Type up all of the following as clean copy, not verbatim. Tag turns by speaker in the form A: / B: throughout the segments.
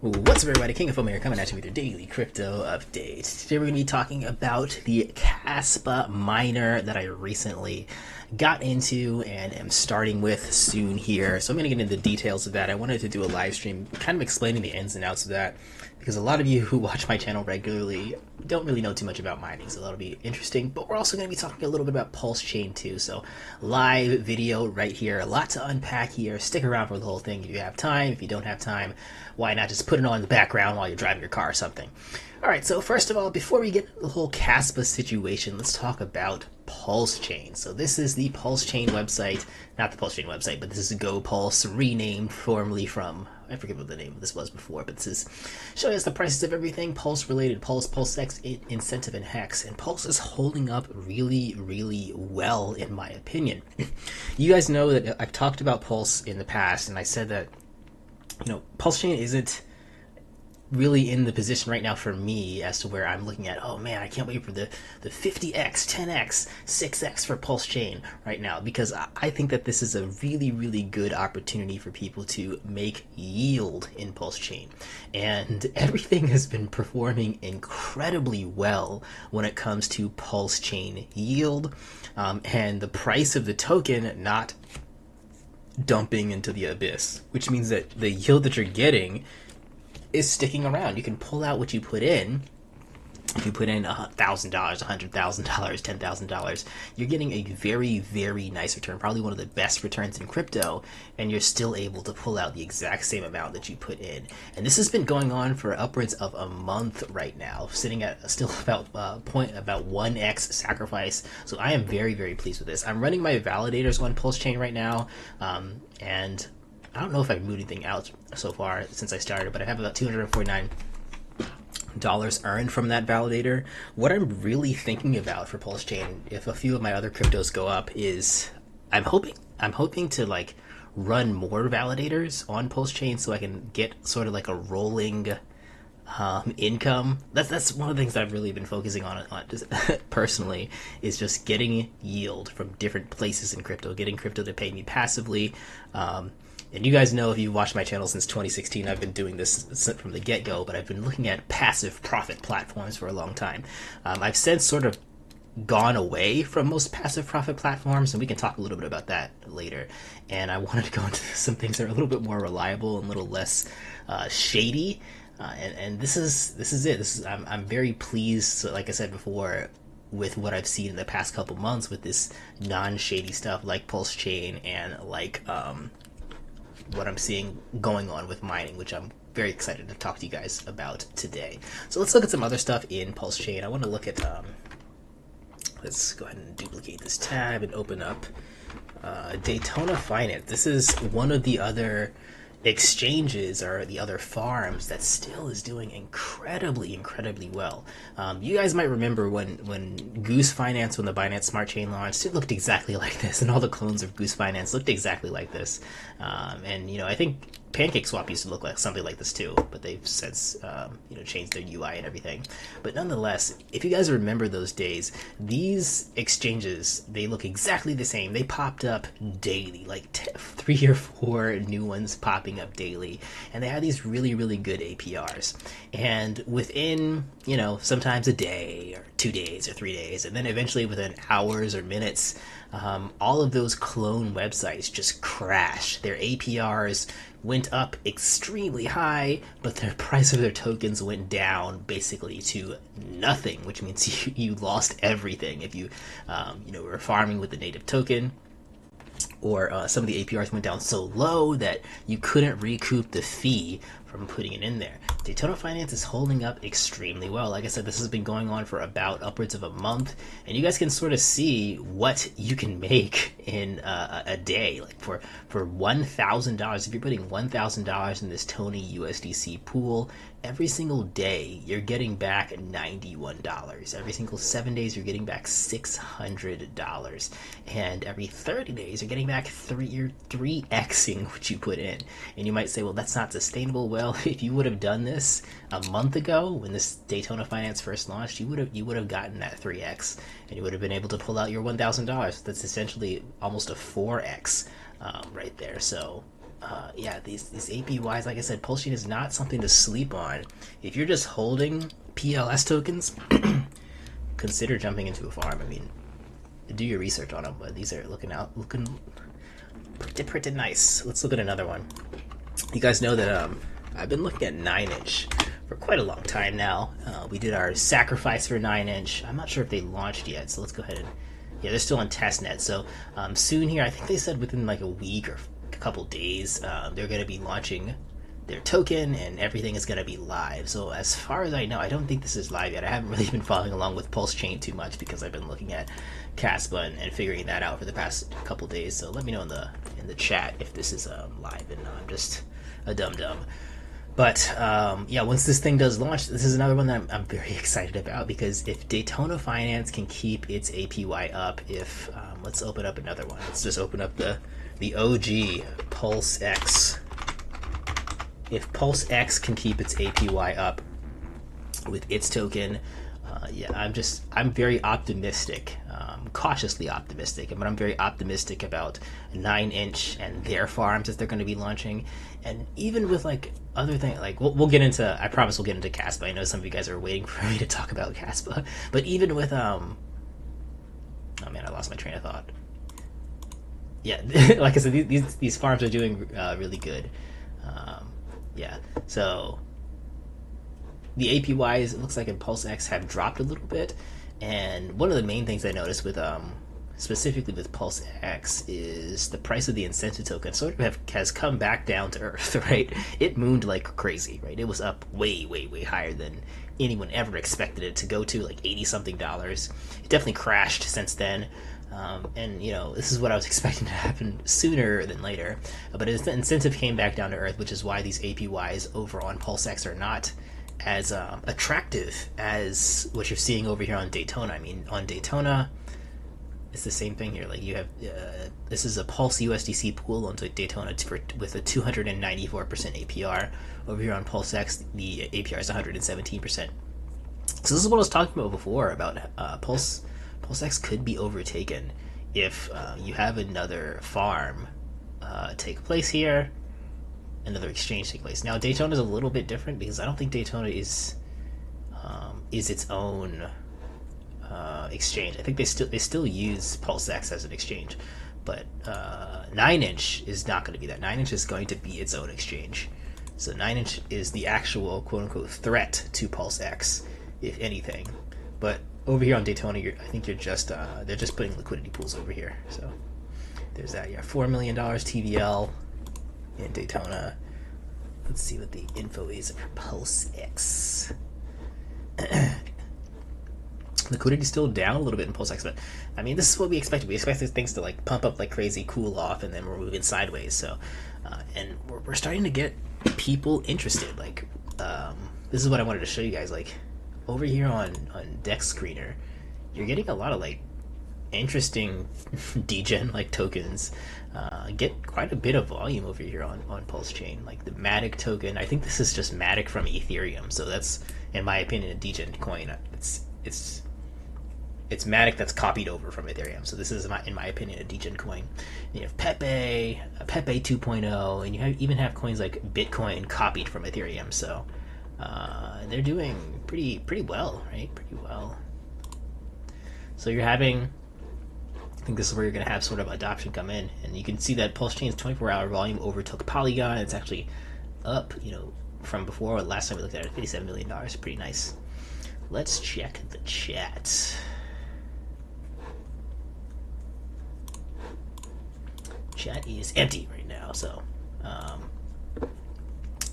A: What's up, everybody? King of Fomo here, coming at you with your daily crypto update. Today we're going to be talking about the Kaspa miner that I recently got into and am starting with soon here. So I'm going to get into the details of that. I wanted to do a live stream kind of explaining the ins and outs of that, because a lot of you who watch my channel regularly don't really know too much about mining, so that'll be interesting. But we're also going to be talking a little bit about Pulse Chain too, so live video right here. A lot to unpack here. Stick around for the whole thing if you have time. If you don't have time, why not just put it on in the background while you're driving your car or something. Alright, so first of all, before we get the whole Kaspa situation, let's talk about Pulse Chain. So this is the Pulse Chain website, not the Pulse Chain website, but this is GoPulse, renamed formerly from, I forget what the name of this was before, but this is showing us the prices of everything, Pulse related, Pulse, PulseX, Incentive, and Hex. And Pulse is holding up really, really well, in my opinion. You guys know that I've talked about Pulse in the past, and I said that, Pulse Chain isn't really in the position right now for me as to where I'm looking at, oh man, I can't wait for the 50x, 10x, 6x for Pulse Chain right now, because I think that this is a really, really good opportunity for people to make yield in Pulse Chain. And everything has been performing incredibly well when it comes to Pulse Chain yield, and the price of the token not dumping into the abyss, which means that the yield that you're getting is sticking around. You can pull out what you put in. If you put in $1,000, $100,000, $10,000, you're getting a very, very nice return, probably one of the best returns in crypto, and you're still able to pull out the exact same amount that you put in. And this has been going on for upwards of a month right now, sitting at still about 1x sacrifice. So I am very, very pleased with this. I'm running my validators on Pulse Chain right now, and I don't know if I've moved anything out so far since I started, but I have about $249 earned from that validator. What I'm really thinking about for Pulse Chain, if a few of my other cryptos go up, is I'm hoping to like run more validators on Pulse Chain so I can get sort of like a rolling income. That's one of the things that I've really been focusing on just personally, is just getting yield from different places in crypto, getting crypto to pay me passively. And you guys know, if you've watched my channel since 2016, I've been doing this from the get-go, but I've been looking at passive profit platforms for a long time. I've since sort of gone away from most passive profit platforms, and we can talk a little bit about that later. And I wanted to go into some things that are a little bit more reliable and a little less shady. And this is it. I'm very pleased, like I said before, with what I've seen in the past couple months with this non-shady stuff like Pulse Chain and like what I'm seeing going on with mining, which I'm very excited to talk to you guys about today. So let's look at some other stuff in Pulse Chain. I want to look at, let's go ahead and duplicate this tab and open up Daytona Finance. This is one of the other exchanges or the other farms that still is doing incredibly well. You guys might remember when Goose Finance, when the Binance Smart Chain launched, it looked exactly like this, and all the clones of Goose Finance looked exactly like this. And I think PancakeSwap used to look like something like this too, but they've since changed their UI and everything. But nonetheless, if you guys remember those days, these exchanges, they look exactly the same. They popped up daily, like 3 or 4 new ones popping up daily, and they had these really good APRs. And within sometimes a day or 2 days or 3 days, and then eventually within hours or minutes, all of those clone websites just crashed. Their APRs went up extremely high, but the price of their tokens went down basically to nothing, which means you lost everything. If you were farming with the native token, or some of the APRs went down so low that you couldn't recoup the fee from putting it in there. Daytona Finance is holding up extremely well. Like I said, this has been going on for about upwards of a month, and you guys can sort of see what you can make in a day. Like for $1,000, if you're putting $1,000 in this Tony USDC pool, every single day you're getting back $91. Every single 7 days you're getting back $600, and every 30 days you're getting back you're 3xing what you put in. And you might say, well, that's not sustainable. Well, if you would have done this a month ago when this Daytona Finance first launched, you would have gotten that 3x, and you would have been able to pull out your $1,000. That's essentially almost a 4x right there. So Yeah, these APYs, like I said, Pulse Chain is not something to sleep on. If you're just holding PLS tokens, consider jumping into a farm. I mean, do your research on them, but these are looking pretty nice. Let's look at another one. You guys know that I've been looking at 9-inch for quite a long time now. We did our sacrifice for 9-inch. I'm not sure if they launched yet, so let's go ahead and... Yeah, they're still on testnet, so soon here, I think they said within like a week or a couple days, they're going to be launching their token and everything is going to be live. So as far as I know, I don't think this is live yet. I haven't really been following along with Pulse Chain too much because I've been looking at Kaspa and figuring that out for the past couple days. So let me know in the chat if this is live and I'm just a dum-dum. But yeah, once this thing does launch, this is another one that I'm very excited about, because if Daytona Finance can keep its APY up, if let's open up another one. Let's just open up the OG Pulse X. If Pulse X can keep its APY up with its token, yeah, I'm very optimistic, cautiously optimistic, but I'm very optimistic about 9-inch and their farms that they're going to be launching. And even with like other things, like we'll get into, I promise we'll get into Kaspa. I know some of you guys are waiting for me to talk about Kaspa, but even with oh man, I lost my train of thought. Yeah, like I said, these farms are doing really good. Yeah, so the APYs, it looks like in Pulse X, have dropped a little bit, and one of the main things I noticed with specifically with Pulse X is the price of the incentive token sort of has come back down to earth, right? It mooned like crazy, right? It was up way higher than anyone ever expected it to go to, like $80-something. It definitely crashed since then. And you know, this is what I was expecting to happen sooner than later, but the incentive came back down to earth, which is why these APYs over on Pulse X are not as attractive as what you're seeing over here on Daytona. I mean, on Daytona, it's the same thing here. Like you have this is a Pulse USDC pool on Daytona with a 294% APR. Over here on Pulse X, the APR is 117%. So this is what I was talking about before about Pulse X could be overtaken if you have another farm take place here, another exchange take place. Now Daytona is a little bit different because I don't think Daytona is its own exchange. I think they still use Pulse X as an exchange, but 9-inch is not going to be that. 9-inch is going to be its own exchange. So 9-inch is the actual quote-unquote threat to Pulse X, if anything. But over here on Daytona, I think you're just they're just putting liquidity pools over here. So there's that. Yeah, $4 million TVL in Daytona. Let's see what the info is for Pulse X. Liquidity still down a little bit in Pulse X, but I mean, this is what we expected. We expected things to like pump up like crazy, cool off, and then we're moving sideways. So, and we're starting to get people interested. Like, this is what I wanted to show you guys. Like, over here on Dex Screener, you're getting a lot of like interesting degen like tokens. Get quite a bit of volume over here on Pulse Chain. Like the Matic token, I think this is just Matic from Ethereum. So that's, in my opinion, a degen coin. It's Matic that's copied over from Ethereum. So this is, in my opinion, a degen coin. And you have Pepe 2.0, and you even have coins like Bitcoin copied from Ethereum. So they're doing pretty well, right? Pretty well. So you're having, I think this is where you're going to have sort of adoption come in, and you can see that Pulse Chain's 24-hour volume overtook Polygon. It's actually up, you know, from before. Last time we looked at it, $57 million. Pretty nice. Let's check the chat. Chat is empty right now, so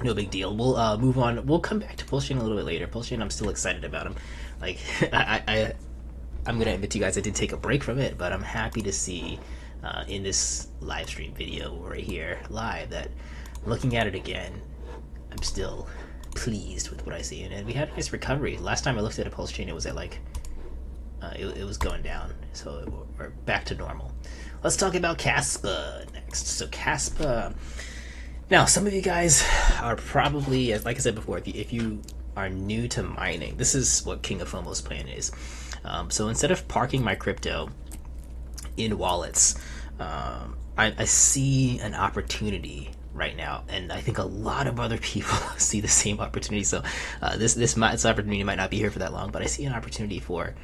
A: no big deal. We'll move on. We'll come back to Pulse Chain a little bit later. Pulse Chain, I'm still excited about him. Like, I'm gonna admit to you guys, I did take a break from it, but I'm happy to see in this live stream video right here live that looking at it again, I'm still pleased with what I see. And we had a nice recovery. Last time I looked at a Pulse Chain, it was at like it was going down, so we're back to normal. Let's talk about Kaspa next. So Kaspa. Now, some of you guys are probably, like I said before, if you are new to mining, this is what King of Fomo's plan is. So instead of parking my crypto in wallets, I see an opportunity right now, and I think a lot of other people see the same opportunity. So this opportunity might not be here for that long, but I see an opportunity for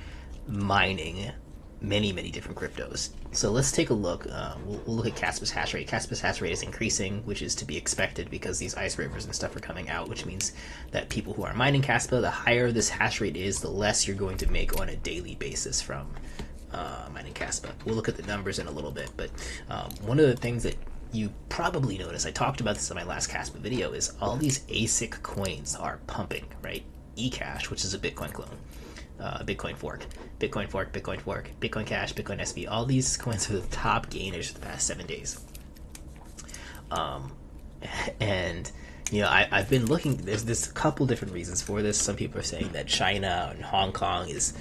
A: mining many different cryptos. So let's take a look. We'll look at Kaspa's hash rate. Kaspa's hash rate is increasing, which is to be expected because these Icerivers and stuff are coming out, which means that people who are mining Kaspa, the higher this hash rate is, the less you're going to make on a daily basis from mining Kaspa. We'll look at the numbers in a little bit, but one of the things that you probably noticed, I talked about this in my last Kaspa video, is all these ASIC coins are pumping, right? eCash, which is a Bitcoin clone, Bitcoin Fork, Bitcoin Fork, Bitcoin Fork, Bitcoin Cash, Bitcoin SV. All these coins are the top gainers for the past 7 days. And you know, I've been looking. There's a couple different reasons for this. Some people are saying that China and Hong Kong is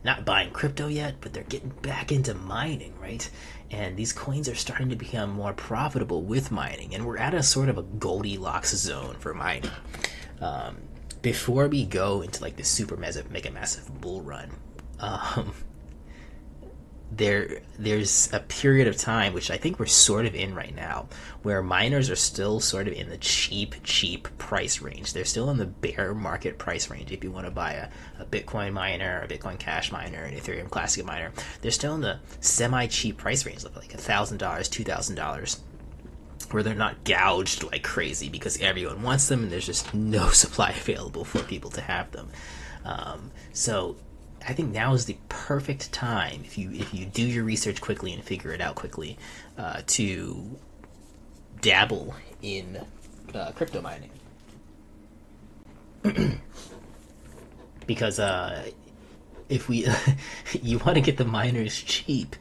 A: not buying crypto yet, but they're getting back into mining, right? And these coins are starting to become more profitable with mining, and we're at a sort of a Goldilocks zone for mining. Before we go into like this super mega massive bull run, there's a period of time, which I think we're sort of in right now, where miners are still sort of in the cheap price range. They're still in the bear market price range. If you want to buy a Bitcoin miner, a Bitcoin Cash miner, an Ethereum Classic miner, they're still in the semi-cheap price range, like $1,000, $2,000. Where they're not gouged like crazy because everyone wants them and there's just no supply available for people to have them. So I think now is the perfect time, if you do your research quickly and figure it out quickly, to dabble in crypto mining. Because if we you want to get the miners cheap,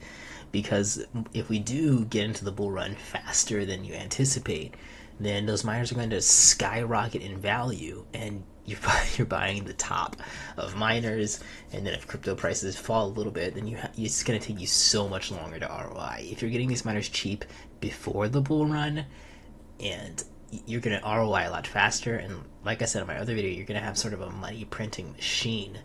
A: because if we do get into the bull run faster than you anticipate, then those miners are going to skyrocket in value, and you're buying the top of miners. And then if crypto prices fall a little bit, then it's going to take you so much longer to ROI. If you're getting these miners cheap before the bull run, and you're going to ROI a lot faster, and like I said in my other video, you're going to have sort of a money printing machine.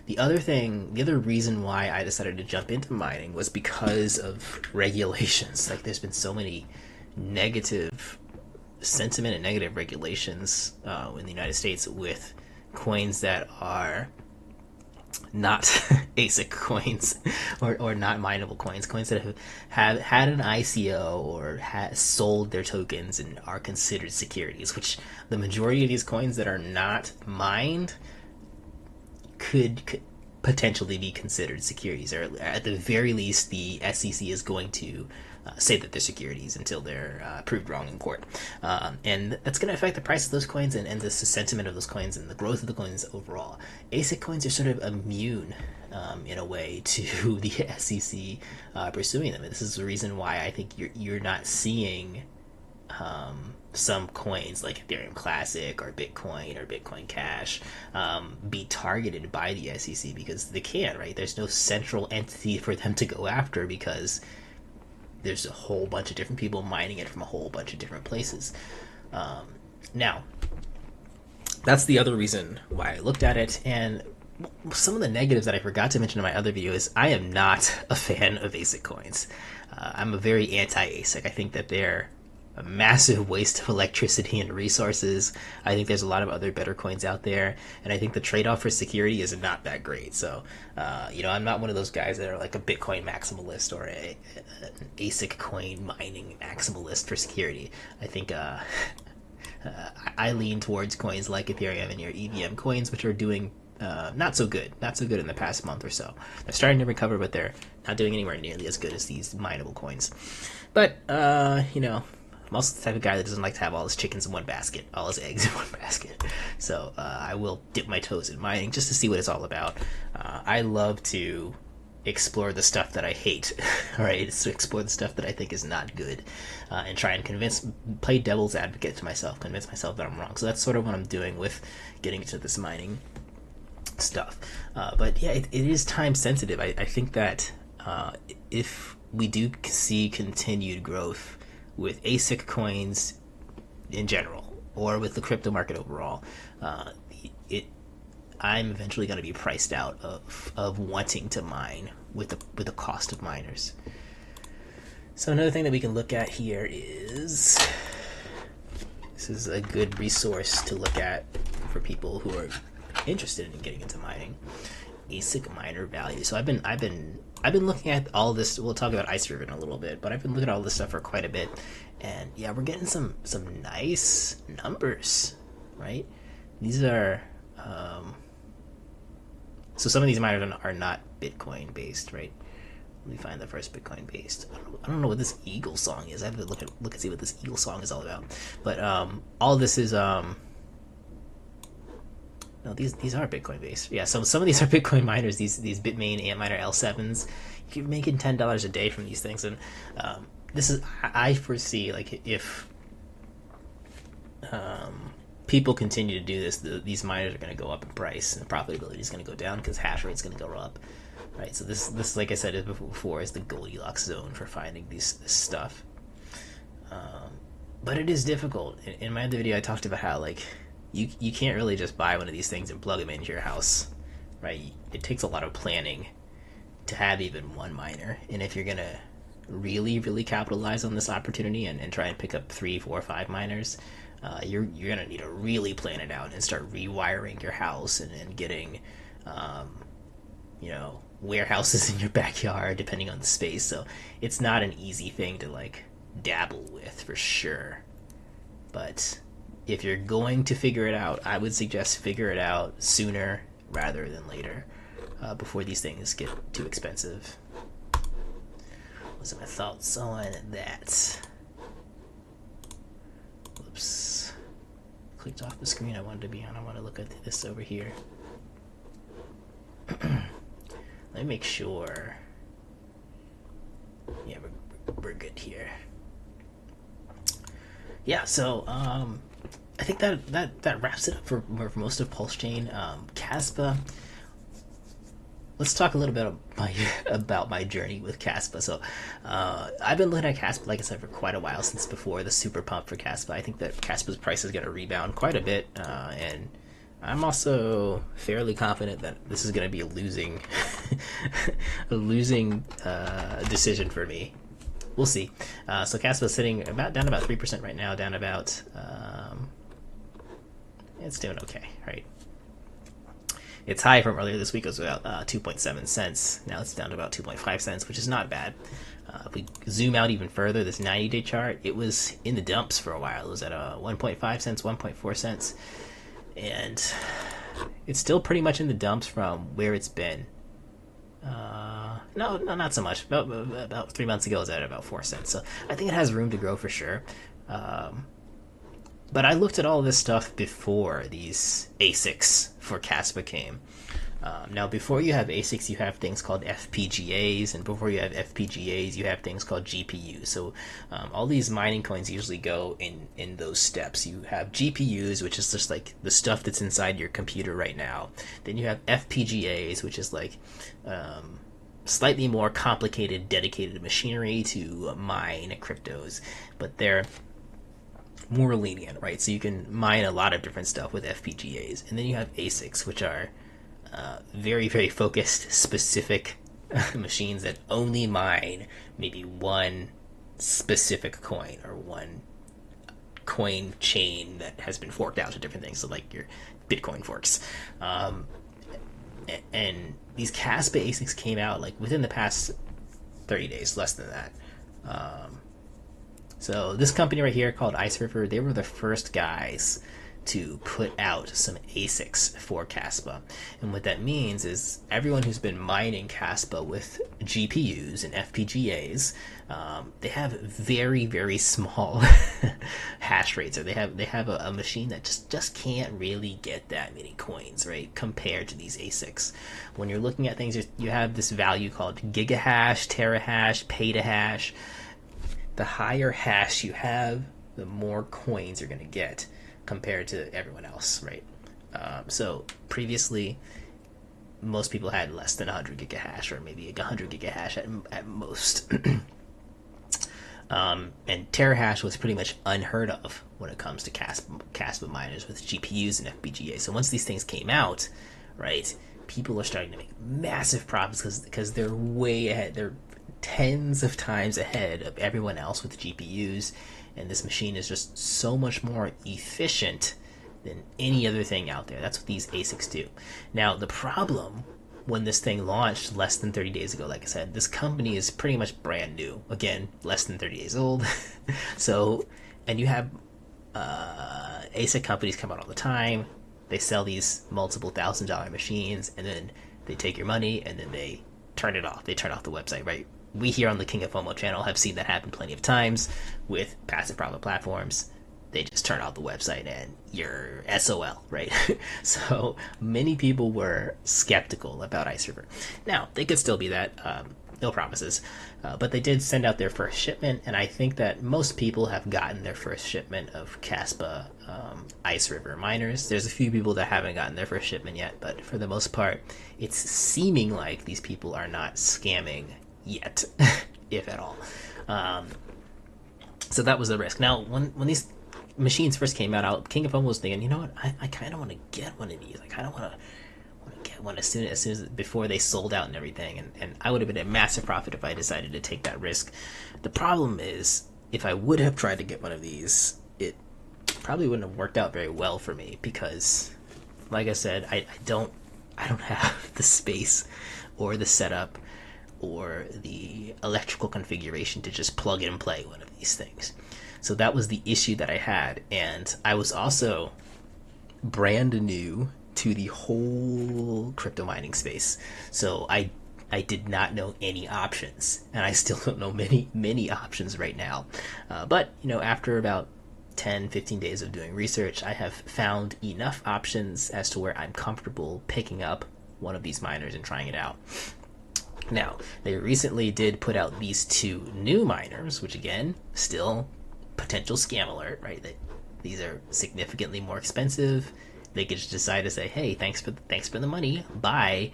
A: The other reason why I decided to jump into mining was because of regulations. Like, there's been so many negative sentiment and negative regulations in the United States with coins that are not ASIC coins or not mineable coins that have had an ICO or sold their tokens and are considered securities, which the majority of these coins that are not mined could potentially be considered securities, or at the very least the SEC is going to say that they're securities until they're proved wrong in court. And that's going to affect the price of those coins and the sentiment of those coins and the growth of the coins overall. ASIC coins are sort of immune in a way to the SEC pursuing them. And this is the reason why I think you're not seeing some coins like Ethereum Classic or Bitcoin Cash be targeted by the SEC, because they can, right? There's no central entity for them to go after, because there's a whole bunch of different people mining it from a whole bunch of different places. Now, that's the other reason why I looked at it. And some of the negatives that I forgot to mention in my other video is I am not a fan of ASIC coins. I'm a very anti-ASIC. I think that they're a massive waste of electricity and resources. I think there's a lot of other better coins out there, and I think the trade-off for security is not that great. So, I'm not one of those guys that are like a Bitcoin maximalist or an ASIC coin mining maximalist for security. I think I lean towards coins like Ethereum and your EVM coins, which are doing not so good in the past month or so. They're starting to recover, but they're not doing anywhere nearly as good as these mineable coins. But I'm also the type of guy that doesn't like to have all his chickens in one basket, all his eggs in one basket. So I will dip my toes in mining just to see what it's all about. I love to explore the stuff that I hate, right? It's to explore the stuff that I think is not good, and try and play devil's advocate to myself, convince myself that I'm wrong. So that's sort of what I'm doing with getting into this mining stuff. But yeah, it is time sensitive. I think that if we do see continued growth with ASIC coins in general, or with the crypto market overall, I'm eventually going to be priced out of wanting to mine with the cost of miners. So another thing that we can look at here is, this is a good resource to look at for people who are interested in getting into mining. ASIC miner value. So I've been looking at all this. We'll talk about Iceriver in a little bit, but I've been looking at all this stuff for quite a bit, and yeah, we're getting some nice numbers, right? These are so some of these miners are not Bitcoin based, right? Let me find the first Bitcoin based. I don't know what this Eagle song is. I have to look and see what this Eagle song is all about. But all this is no, these are Bitcoin based. Yeah, so some of these are Bitcoin miners. These Bitmain Antminer L7s. You're making $10 a day from these things, and this is, I foresee, like, if people continue to do this, these miners are going to go up in price, and the profitability is going to go down because hash rate is going to go up. Right, so this, like I said before, is the Goldilocks zone for finding this stuff. But it is difficult. In my other video, I talked about how, like, you can't really just buy one of these things and plug them into your house, right? It takes a lot of planning to have even one miner, and if you're gonna really capitalize on this opportunity and try and pick up 3, 4, 5 miners, you're gonna need to really plan it out and start rewiring your house and getting you know, warehouses in your backyard depending on the space. So it's not an easy thing to, like, dabble with, for sure. But if you're going to figure it out, I would suggest figure it out sooner rather than later, before these things get too expensive. What's my thoughts on that? Whoops, clicked off the screen I wanted to be on. I want to look at this over here. Let me make sure. Yeah, we're good here. Yeah, so I think that wraps it up for most of Pulse Chain. Kaspa. Let's talk a little bit about my journey with Kaspa. So I've been looking at Kaspa, like I said, for quite a while, since before the super pump for Kaspa. I think that Kaspa's price is going to rebound quite a bit, and I'm also fairly confident that this is going to be a losing decision for me. We'll see. So Kaspa's sitting down about 3% right now, down about it's doing okay, right? Its high from earlier this week was about 2.7 cents. Now it's down to about 2.5 cents, which is not bad. If we zoom out even further, this 90-day chart, it was in the dumps for a while. It was at 1.5 cents, 1.4 cents. And it's still pretty much in the dumps from where it's been. No, not so much. About 3 months ago, it was at about 4 cents. So I think it has room to grow for sure. But I looked at all this stuff before these ASICs for Kaspa came. Now, before you have ASICs, you have things called FPGAs, and before you have FPGAs, you have things called GPUs. So all these mining coins usually go in those steps. You have GPUs, which is just like the stuff that's inside your computer right now. Then you have FPGAs, which is like slightly more complicated, dedicated machinery to mine cryptos, but they're more lenient, right? So you can mine a lot of different stuff with FPGAs. And then you have ASICs, which are very focused, specific machines that only mine maybe one specific coin or one coin chain that has been forked out to different things, so like your Bitcoin forks. And these Kaspa ASICs came out like within the past 30 days, less than that. So this company right here called Iceriver, they were the first guys to put out some ASICs for Kaspa. And what that means is everyone who's been mining Kaspa with GPUs and FPGAs, they have very small hash rates, or they have a machine that just can't really get that many coins, right, compared to these ASICs. When you're looking at things, you have this value called gigahash, terahash, petahash. The higher hash you have, the more coins you're going to get compared to everyone else, right? So previously, most people had less than 100 gigahash, or maybe 100 gigahash at most. And terahash was pretty much unheard of when it comes to Kaspa miners with GPUs and FPGAs. So once these things came out, right, people are starting to make massive profits because they're way ahead. They're tens of times ahead of everyone else with GPUs, and this machine is just so much more efficient than any other thing out there. That's what these ASICs do. Now, the problem when this thing launched less than 30 days ago, like I said, this company is pretty much brand new. Again, less than 30 days old. So, and you have ASIC companies come out all the time. They sell these multiple $1,000 machines, and then they take your money, and then they turn it off. They turn off the website, right? We here on the King of Fomo channel have seen that happen plenty of times with passive profit platforms. They just turn off the website and you're SOL, right? So many people were skeptical about Iceriver. Now, they could still be that, no promises, but they did send out their first shipment, and I think that most people have gotten their first shipment of Kaspa Iceriver miners. There's a few people that haven't gotten their first shipment yet, but for the most part, it's seeming like these people are not scamming yet, if at all. So that was the risk. Now, when these machines first came out, King of Fomo was thinking, you know what, I kind of want to get one of these. I kind of want to get one as soon as before they sold out and everything. And I would have been a massive profit if I decided to take that risk. The problem is, if I would have tried to get one of these, it probably wouldn't have worked out very well for me because, like I said, I don't have the space or the setup or the electrical configuration to just plug and play one of these things. So that was the issue that I had, and I was also brand new to the whole crypto mining space. So I did not know any options, and I still don't know many options right now. But you know, after about 10-15 days of doing research, I have found enough options as to where I'm comfortable picking up one of these miners and trying it out. Now, they recently did put out these two new miners, which again, still potential scam alert, right? These are significantly more expensive. They could just decide to say, hey, thanks for the money, bye,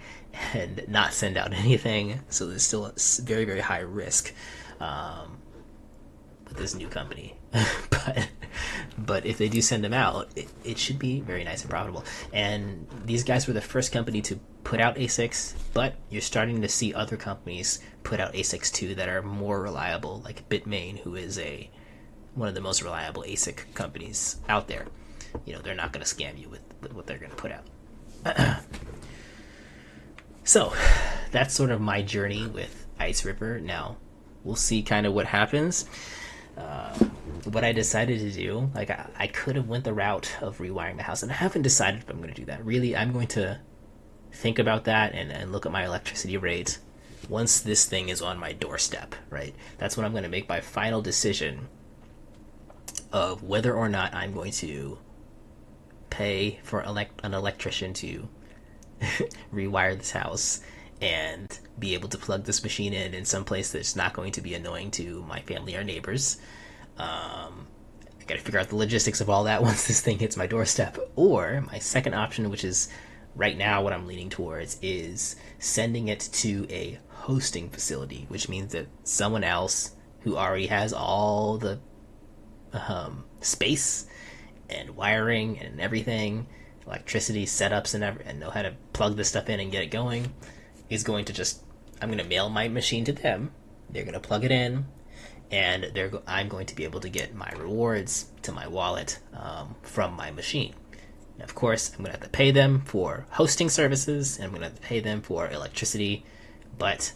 A: and not send out anything. So there's still a very, very high risk with this new company. But if they do send them out, it should be very nice and profitable. And these guys were the first company to put out ASICs, but you're starting to see other companies put out ASICs too that are more reliable, like Bitmain, who is one of the most reliable ASIC companies out there. You know, they're not going to scam you with what they're going to put out. So that's sort of my journey with Iceriver. Now we'll see kind of what happens. What I decided to do, like I could have went the route of rewiring the house, and I haven't decided if I'm going to do that. Really, I'm going to think about that and look at my electricity rate once this thing is on my doorstep, right? That's when I'm going to make my final decision of whether or not I'm going to pay for an electrician to rewire this house and be able to plug this machine in some place that's not going to be annoying to my family or neighbors. I gotta figure out the logistics of all that once this thing hits my doorstep. Or my second option, which is right now what I'm leaning towards, is sending it to a hosting facility, which means that someone else who already has all the space and wiring and everything, electricity setups and know how to plug this stuff in and get it going, is going to I'm going to mail my machine to them. They're going to plug it in, and I'm going to be able to get my rewards to my wallet from my machine. Now, of course, I'm going to have to pay them for hosting services, and I'm going to have to pay them for electricity, but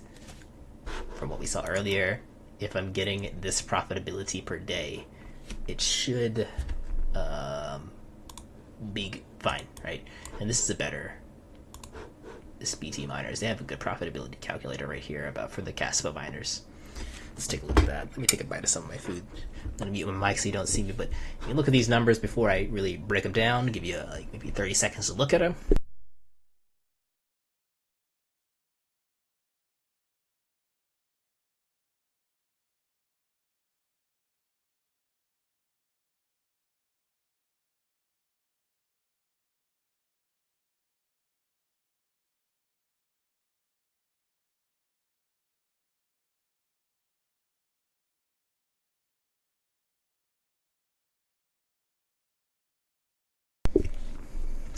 A: from what we saw earlier, if I'm getting this profitability per day, it should be fine, right? And this is this BT miners, they have a good profitability calculator right here for the Kaspa miners. Let's take a look at that. Let me take a bite of some of my food. I'm gonna mute my mic so you don't see me, but you look at these numbers before I really break them down, give you like maybe 30 seconds to look at them.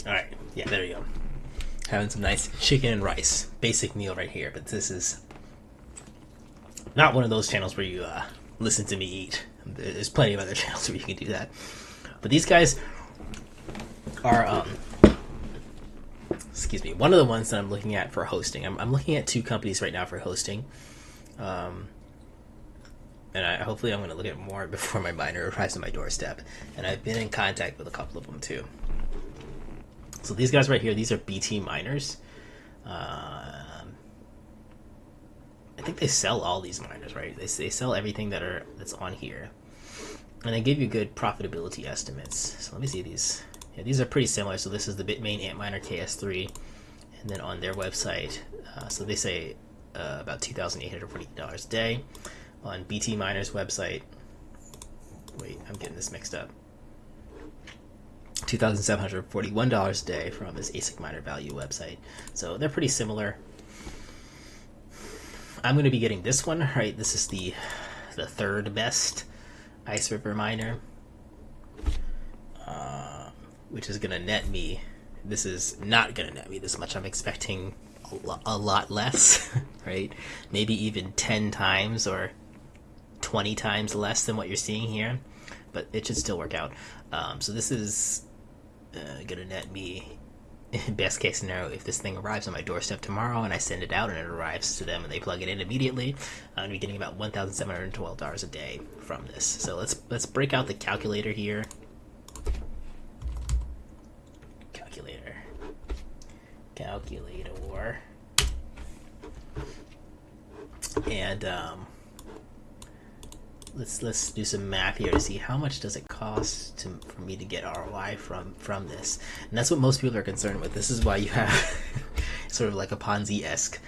A: All right, yeah, there you go. Having some nice chicken and rice, basic meal right here. But this is Not one of those channels where you listen to me eat. There's plenty of other channels where you can do that. But these guys are, excuse me, one of the ones that I'm looking at for hosting. I'm looking at 2 companies right now for hosting. And hopefully I'm going to look at more before my miner arrives on my doorstep. And I've been in contact with a couple of them too. So these guys right here, these are BT miners. I think they sell all these miners, right? They sell everything that's on here. And they give you good profitability estimates. So let me see these. Yeah, these are pretty similar. So this is the Bitmain Antminer KS3. And then on their website, so they say about $2,840 a day. On BT Miner's website, wait, I'm getting this mixed up. $2,741 a day from this ASIC Miner Value website. So they're pretty similar. I'm going to be getting this one, right? This is the third best Iceriver miner, which is going to net me. This is not going to net me this much. I'm expecting a lot less, right? Maybe even 10 times or 20 times less than what you're seeing here, but it should still work out. So this is gonna net me, best case scenario, if this thing arrives on my doorstep tomorrow and I send it out and it arrives to them and they plug it in immediately, I'm gonna be getting about $1,712 a day from this. So let's break out the calculator here. Calculator. And let's do some math here to see how much does it cost for me to get ROI from this. And that's what most people are concerned with. This is why you have sort of like a Ponzi-esque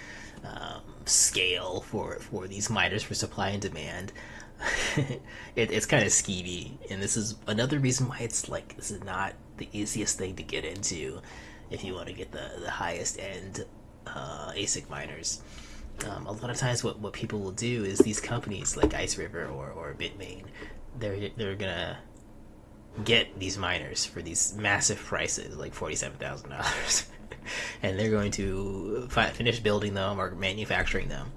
A: scale for these miners for supply and demand. It's kind of skeevy, and this is another reason why it's like this is not the easiest thing to get into if you want to get the highest end ASIC miners. A lot of times what people will do is these companies like Iceriver or Bitmain, they're gonna get these miners for these massive prices, like $47,000, and they're going to finish building them or manufacturing them,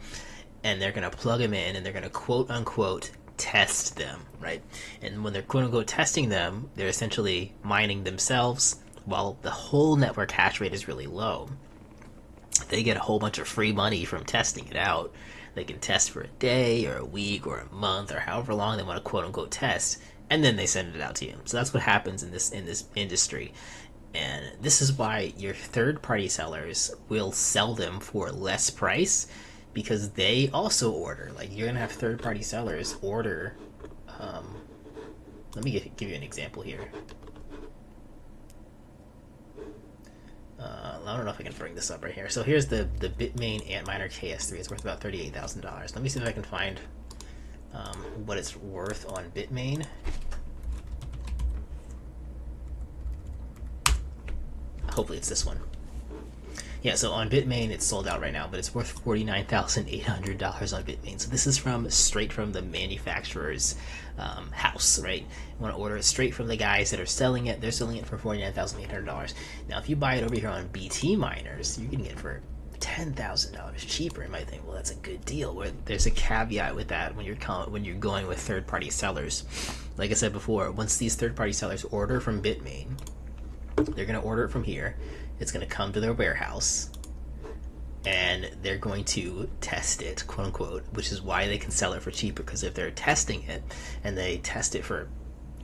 A: and they're gonna plug them in and they're gonna quote unquote test them, right? And when they're quote unquote testing them, they're essentially mining themselves while the whole network hash rate is really low. They get a whole bunch of free money from testing it out. They can test for a day or a week or a month or however long they want to quote unquote test, and then they send it out to you. So that's what happens in this industry. And this is why your third party sellers will sell them for less price, because they also order. Like, you're gonna have third party sellers order. Let me give you an example here. I don't know if I can bring this up right here. So here's the Bitmain Antminer KS3. It's worth about $38,000. Let me see if I can find what it's worth on Bitmain. Hopefully it's this one. Yeah, so on Bitmain it's sold out right now, but it's worth $49,800 on Bitmain. So this is straight from the manufacturer's house, right? You want to order it straight from the guys that are selling it. They're selling it for $49,800. Now, if you buy it over here on BT Miners, you can get it for $10,000 cheaper. You might think, well, that's a good deal. Where there's a caveat with that when you're going with third-party sellers. Like I said before, once these third-party sellers order from Bitmain, they're going to order it from here. It's going to come to their warehouse, and they're going to test it, quote unquote, which is why they can sell it for cheaper. Because if they're testing it and they test it for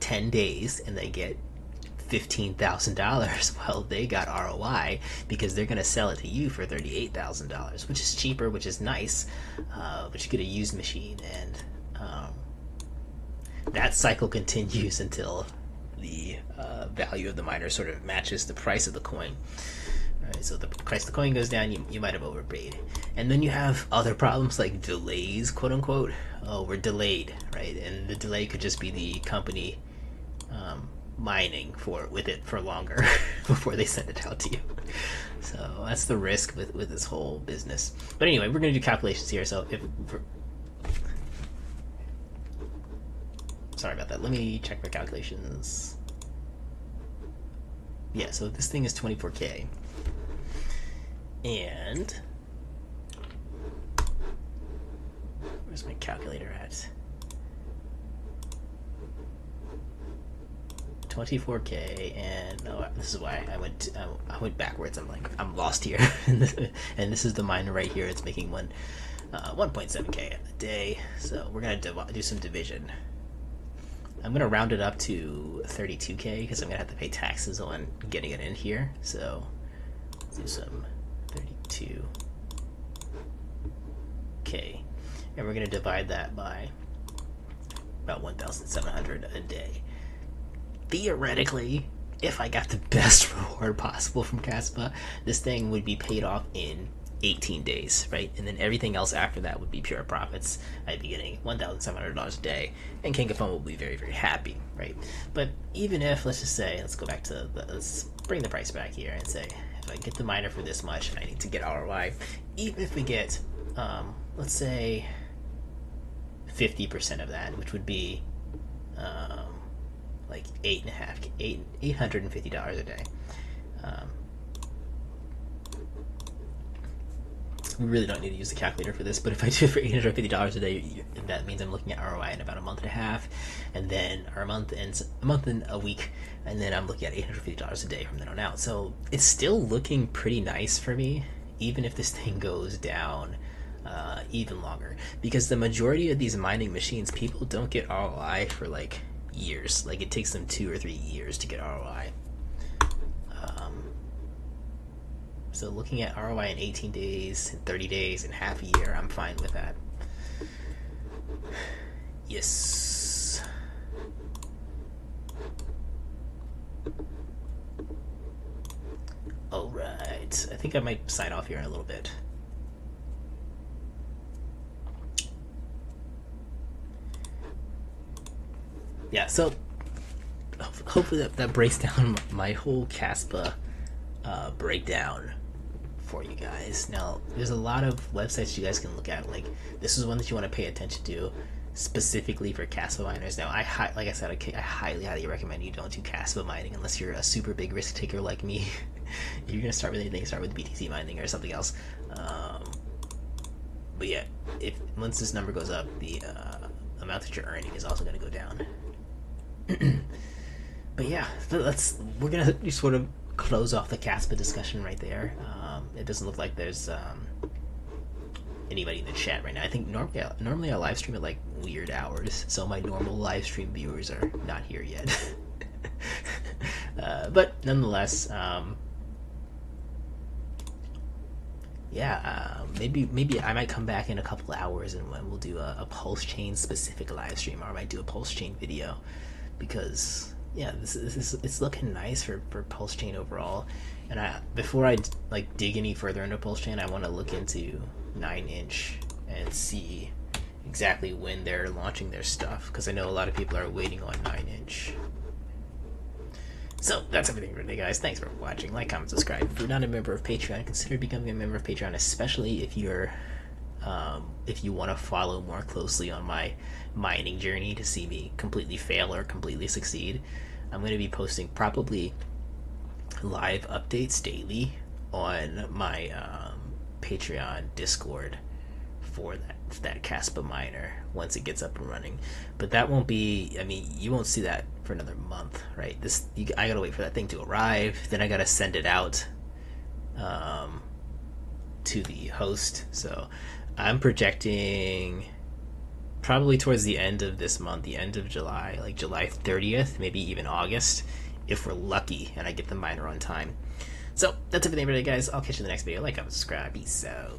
A: 10 days and they get $15,000, well, they got ROI because they're going to sell it to you for $38,000, which is cheaper, which is nice, but you get a used machine, and that cycle continues until the value of the miner sort of matches the price of the coin. Right, so the price of the coin goes down, you might have overpaid. And then you have other problems like delays, quote unquote. Oh, we're delayed, right? And the delay could just be the company mining with it for longer before they send it out to you. So that's the risk with this whole business. But anyway, we're going to do calculations here. So sorry about that. Let me check my calculations. Yeah, so this thing is 24K. And Where's my calculator at? 24k, and oh, this is why I went backwards. I'm lost here, and this is the miner right here. It's making 1.7k a day. So we're gonna do some division. I'm gonna round it up to 32k because I'm gonna have to pay taxes on getting it in here. So let's do some 32k, and we're gonna divide that by about 1,700 a day. Theoretically, if I got the best reward possible from Kaspa, this thing would be paid off in 18 days, right? And then everything else after that would be pure profits. I'd be getting $1,700 a day, and King of Fomo will be very, very happy, right? But even if, let's just say, let's go back to, let's bring the price back here and say, if I get the miner for this much and I need to get ROI, even if we get, let's say, 50% of that, which would be, like $850 a day. We really don't need to use the calculator for this, but if I do it for $850 a day, that means I'm looking at ROI in about a month and a half, and then or a month and a week, and then I'm looking at $850 a day from then on out. So it's still looking pretty nice for me, even if this thing goes down even longer, because the majority of these mining machines, people don't get ROI for like years. Like it takes them 2 or 3 years to get ROI. So looking at ROI in 18 days, 30 days, and half a year, I'm fine with that. Yes. Alright, I think I might sign off here in a little bit. Yeah, so hopefully that breaks down my whole Kaspa breakdown for you guys. Now, there's a lot of websites you guys can look at. Like, this is one that you want to pay attention to, specifically for Kaspa miners. Now, like I said, I highly recommend you don't do Kaspa mining unless you're a super big risk taker like me. If you're gonna start with anything, start with BTC mining or something else. But yeah, once this number goes up, the amount that you're earning is also gonna go down. But yeah, we're gonna just sort of close off the Kaspa discussion right there. It doesn't look like there's anybody in the chat right now. I think normally I live stream at like weird hours, so my normal live stream viewers are not here yet. But nonetheless, yeah, maybe I might come back in a couple of hours and we'll do a pulse chain specific live stream, or I might do a pulse chain video, because yeah, it's looking nice for pulse chain overall. And before I like dig any further into pulse chain, I want to look into 9inch and see exactly when they're launching their stuff, because I know a lot of people are waiting on 9inch. So that's everything for today, guys. Thanks for watching. Like, comment, subscribe. If you're not a member of Patreon, consider becoming a member of Patreon, especially if you're if you want to follow more closely on my mining journey to see me completely fail or completely succeed. I'm going to be posting probably live updates daily on my Patreon Discord for that Kaspa miner once it gets up and running. But that won't be, I mean, you won't see that for another month, right? I gotta wait for that thing to arrive, then I gotta send it out to the host. So I'm projecting probably towards the end of this month, the end of July, like July 30th, maybe even August, if we're lucky and I get the miner on time. So that's everything for today, guys. I'll catch you in the next video. Like, comment, subscribe. Peace out.